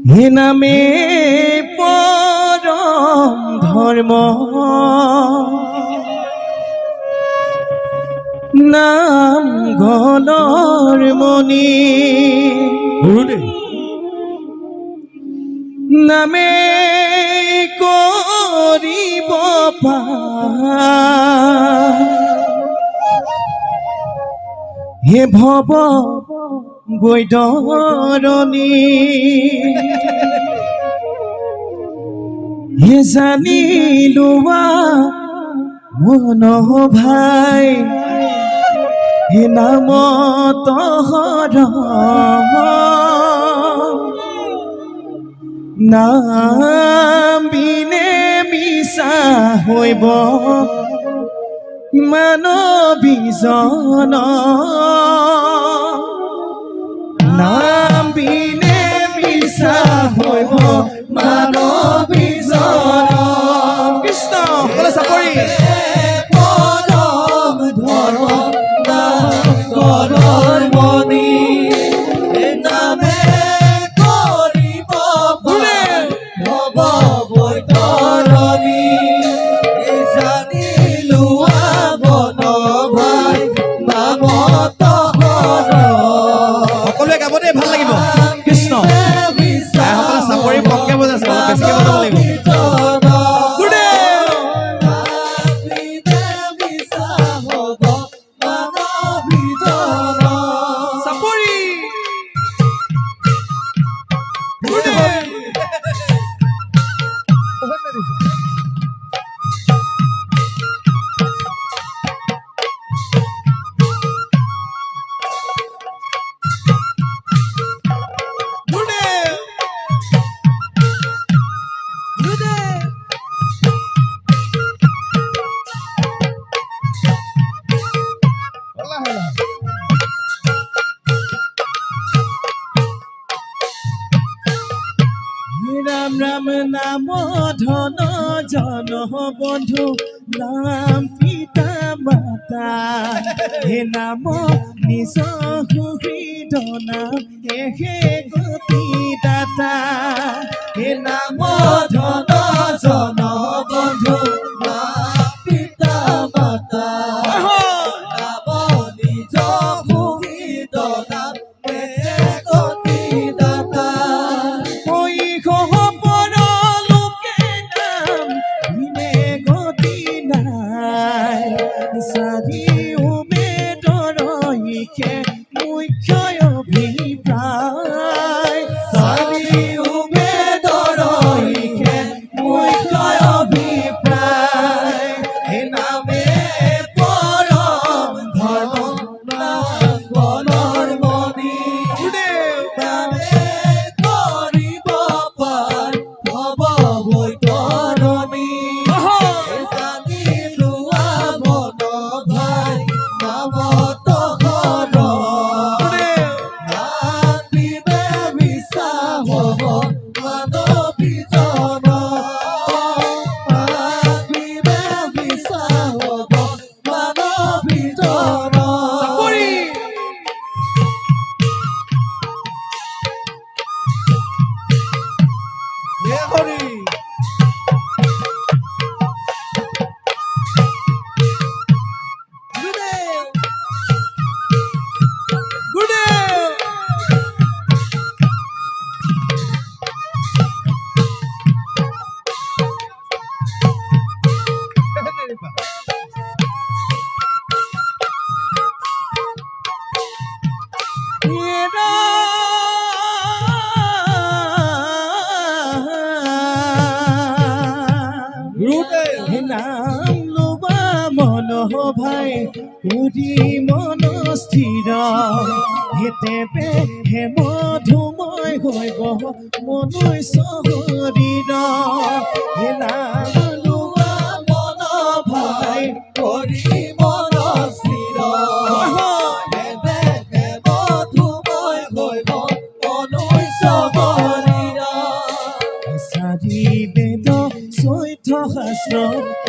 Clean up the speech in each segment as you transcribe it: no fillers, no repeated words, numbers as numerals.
হে নামে পৰম ধৰ্ম নাম গলৰ মণি নামে কৰিব পাৰ হে ভৱ বৈদৰণী হে জানি লোৱা মন ভাই হে নাম তহৰ নাম বিনে মিছা হৈব মানৱীজন নাম বিনে মিছা হৈব মানৱীজন কৃষ্ণ বলে চাপৰি পৰম ধৰ্ম নাম গলৰ মণি নামে কৰিব ভৱ বৈতৰণী জানি লোৱা বন ভাই নাম তহৰ সকলোৱে গাব দেই ভাল লাগিব কৃষ্ণ সকলে চাপৰি কমকে বজাইছে বেছিকে বজাব লাগিব राम राम नाम धन जन बंधु नाम पिता माता हे नाम निज सुहृद नाम हे गति दाता हे नाम धन जन बंधु नाम पिता माता नाम निज सुहृद नाम हे गति दाता নাম লোবা মন ভাই পুরি মন স্থির হেতেবে হে মধুময় হইব মনুষ্য শরীর হে নাম লোবা মন ভাই পুরি মন স্থির হেতে হে মধুময় হইব মনুষ্য শরীর সারি বেদ চৈধ্য শাস্ত্ৰ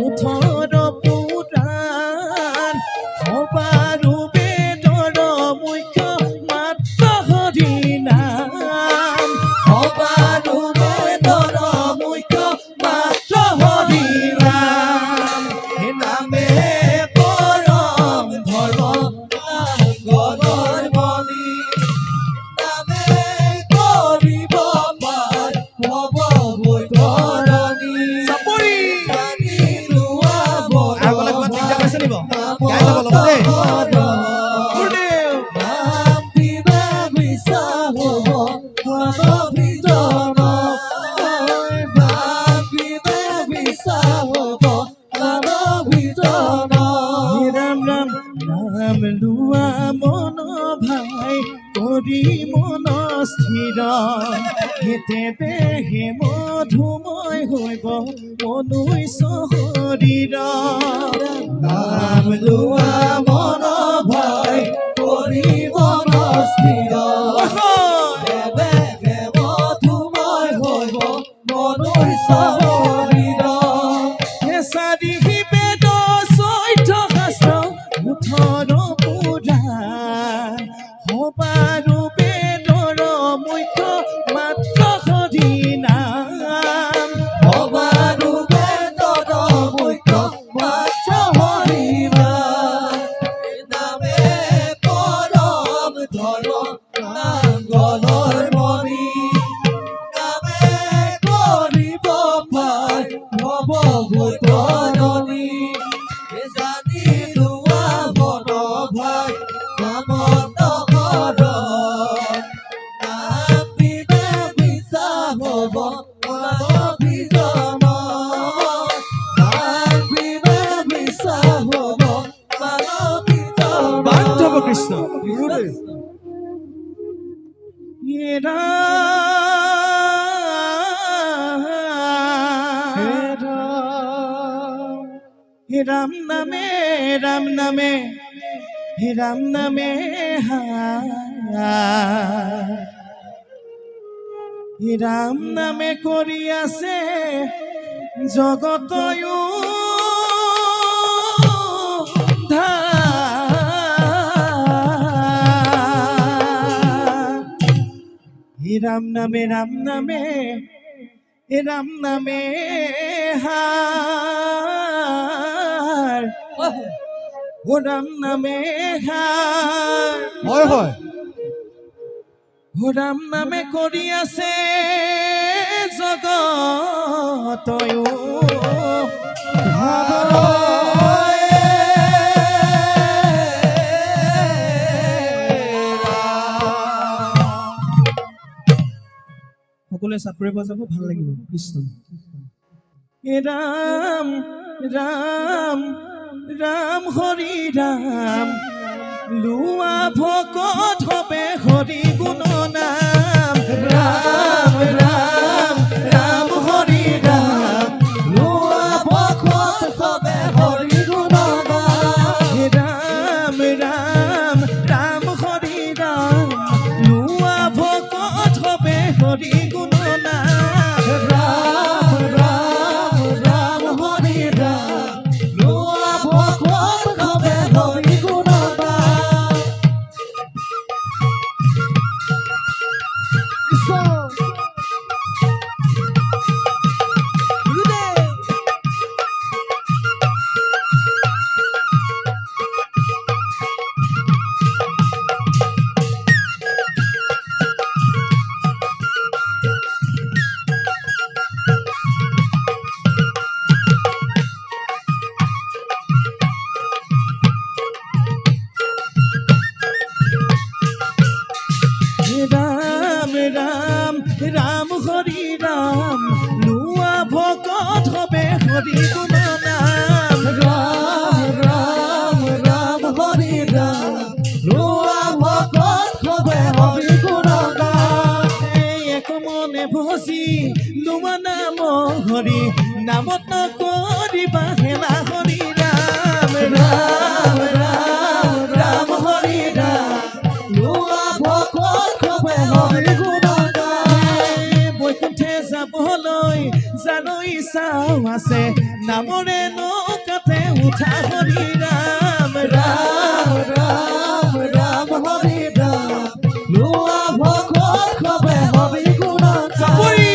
18 পুৰাণ সবাৰো বেদৰ মুখ্য মাত্ৰ হৰি নাম সবাৰো ল'ব দেই নাম লোৱা মন ভাই কৰি মন স্থিৰ হেতেবে হে মধুময় হৈব মনুষ্য শৰীৰ নাম লোৱা মন ভাই কৰি মন স্থিৰ হেতেবে হে মধুময় হৈব মনুষ্য শৰীৰ হে চাৰি বেদ চৈধ্য শাস্ত্ৰ মুঠৰ পুৰা সবাৰো বেদৰ মুখ্য মাত্ৰ হৰি নাম সবাৰো বেদৰ মুখ্য মাত্ৰ হৰি নামে পৰম ধৰ্ম নাঙলৰ মণি নামে কৰিব পাৰ ভৱ ভূতৰণি জানি লোৱা মন ভাই নামত কৰ নাম বিনা বিশ্বাস হব মানৱীজন নাম বিনা বিশ্বাস হব মানৱীজন বান্ধৱ কৃষ্ণ ৰাম নামে ৰাম নামে ৰাম নামে ৰাম নামে কৰি আছে জগতয়ো ৰাম নামে ৰাম নামে ৰাম নামে হাৰ ও ৰাম নামে হাৰ হয় হয় ও ৰাম নামে কৰি আছে জগতয়ো সকলোৱে চাপৰি বজাব ভাল লাগিব কৃষ্ণ ৰাম ৰাম ৰাম হৰি ৰাম লোৱা ভকত হবে হৰি গুণ নাম ৰাম ৰাম ৰাম হৰি ৰাম লোৱা ভকত হবে হৰি গুণ নাম ৰাম ৰাম ৰাম হৰি ৰাম লোৱা ভকত হবে হৰি গুণ নাম ৰাম ৰাম ৰাম হৰি ৰাম লোৱা ভকত হবে হৰি গুণ ৰাম ৰাম ৰাম হৰি ৰাম লোৱা ভকত হবে হৰি গুণ নাম ৰাম ৰাম ৰাম হৰি ৰাম লোৱা ভকত হবে হৰি গুণ নাম এক মনে ভজি লোৱা নাম হৰি নামত নকৰিবা হেলা হৰি ৰাম ৰাম ৰাম ৰাম হৰি ৰাম লোৱা ভকত হৰি গুণ বৈকুণ্ঠে যাবলৈ জানো ইচ্ছাও আছে নামৰে নৌকাতে উঠা হৰি ৰাম ৰাম ৰাম ৰাম হৰি ৰাম লোৱা ভকত হৰি গুণ চাপৰি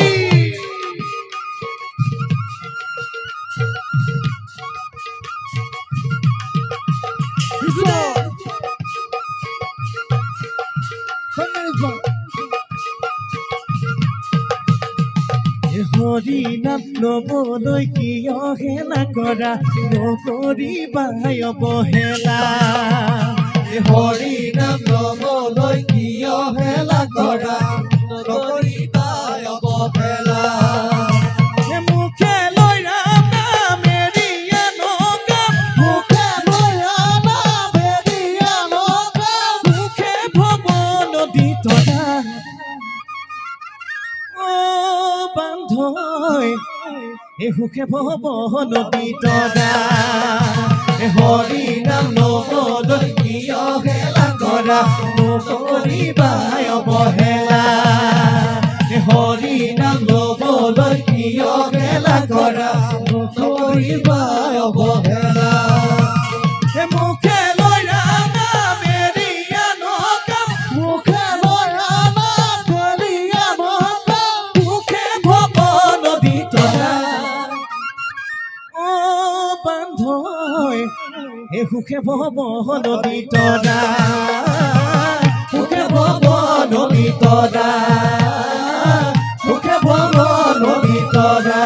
হৰি নাম ল'বলৈ কিয় হেলা কৰা নকৰিবা অৱহেলা হৰি নাম ল'বলৈ কিয় হেলা কৰা নকৰিবা অৱহেলা মুখে লৈ ৰাম নাম এৰিয়া নগাম মুখে লৈ ৰাম নাম এৰিয়া নগাম মুখে ভৱ নদী তৰা অ বান্ধৈ এই সুখে ভৱ নদী তৰা হৰি নাম ল'বলৈ কিয় হেলা কৰা নকৰিবা অৱহেলা হৰি নাম ল'বলৈ কিয় হেলা কৰা নকৰিবা অৱহেলা মুখে লৈ ৰাম নাম এৰিয়া নগাম মুখে লৈ ৰাম নাম এৰিয়া নগাম মুখে ভৱ নদী তৰা অ বান্ধৈ এই সুখে ভৱ নদী তৰা সুখে ভৱ নদী তৰা সুখে ভৱ নদী তৰা